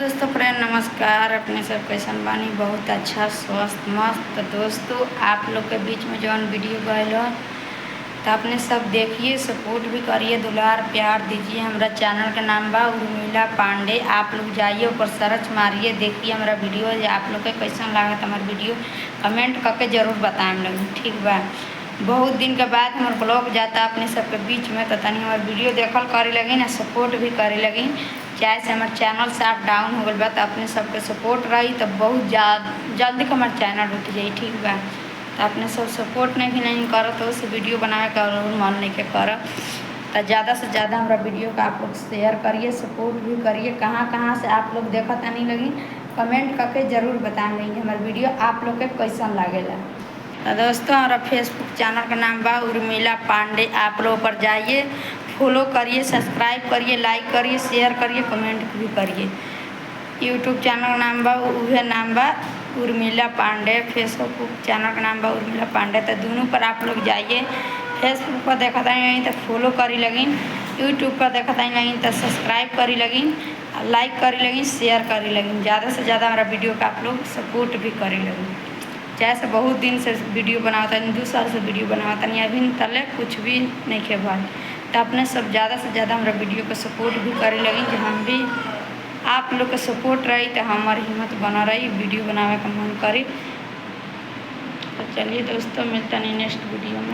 दोस्तों प्रेम नमस्कार। अपने सब कैसन बानी? बहुत अच्छा स्वस्थ मस्त। तो दोस्तों आप लोग के बीच में जौन वीडियो गए हो तो अपने सब देखिए, सपोर्ट भी करिए, दुलार प्यार दीजिए। हमारा चैनल का नाम बा उर्मिला पांडे। आप लोग जाइए ऊपर सर्च मारिए, देखिए हमारा वीडियो। आप लोग के कैसन लागत हमारा वीडियो कमेंट करके ज़रूर बताएं लोग, ठीक बा। बहुत दिन के बाद हमारे ब्लॉग जाता अपने सबके बीच में, तो तनी हमारे वीडियो देखल करे लगी ना, सपोर्ट भी करे लगी। चाहे से हमारे चैनल साफ डाउन हो गल बा, तो अपने सबके सपोर्ट रही तो बहुत जल्दी हमारे चैनल उठ जाई, ठीक बा। तो अपने सब सपोर्ट नहीं करो तो उस वीडियो बनाए का मन नहीं के करो। तो ज़्यादा से ज़्यादा हमारा वीडियो का आप लोग शेयर करिए, सपोर्ट भी करिए। कहाँ से आप लोग देखा नहीं लगी कमेंट करके ज़रूर बताएंगे हमारा वीडियो आप लोग के कैसन लागेला। तो दोस्तों हमारा फेसबुक चैनल का नाम बा उर्मिला पांडे। आप लोग पर जाइए, फॉलो करिए, सब्सक्राइब करिए, लाइक करिए, शेयर करिए, कमेंट भी करिए। यूट्यूब चैनल का नाम बा उहे नाम बा उर्मिला पांडे। फेसबुक चैनल का नाम बा उर्मिला पांडे। तो दोनों पर आप लोग जाइए। फेसबुक पर देखा नहीं तो फॉलो करी लगिन, यूट्यूब पर देखा नहीं तो सब्सक्राइब करी लगिन, लाइक करी लगिन, शेयर करी लगिन। ज़्यादा से ज़्यादा हमारा वीडियो का आप लोग सपोर्ट भी करी लगिन। जैसे बहुत दिन से वीडियो बनाता है, 2 साल से वीडियो बनाता नहीं, अभी तले कुछ भी नहीं खे भाई। तो अपने सब ज़्यादा से ज़्यादा हमारा वीडियो को सपोर्ट भी करे लगी कि हम भी आप लोग का सपोर्ट रही तो हमारी हिम्मत बना रही, वीडियो बनावे का मन करी। तो चलिए दोस्तों मिलता नहीं नेक्स्ट वीडियो में।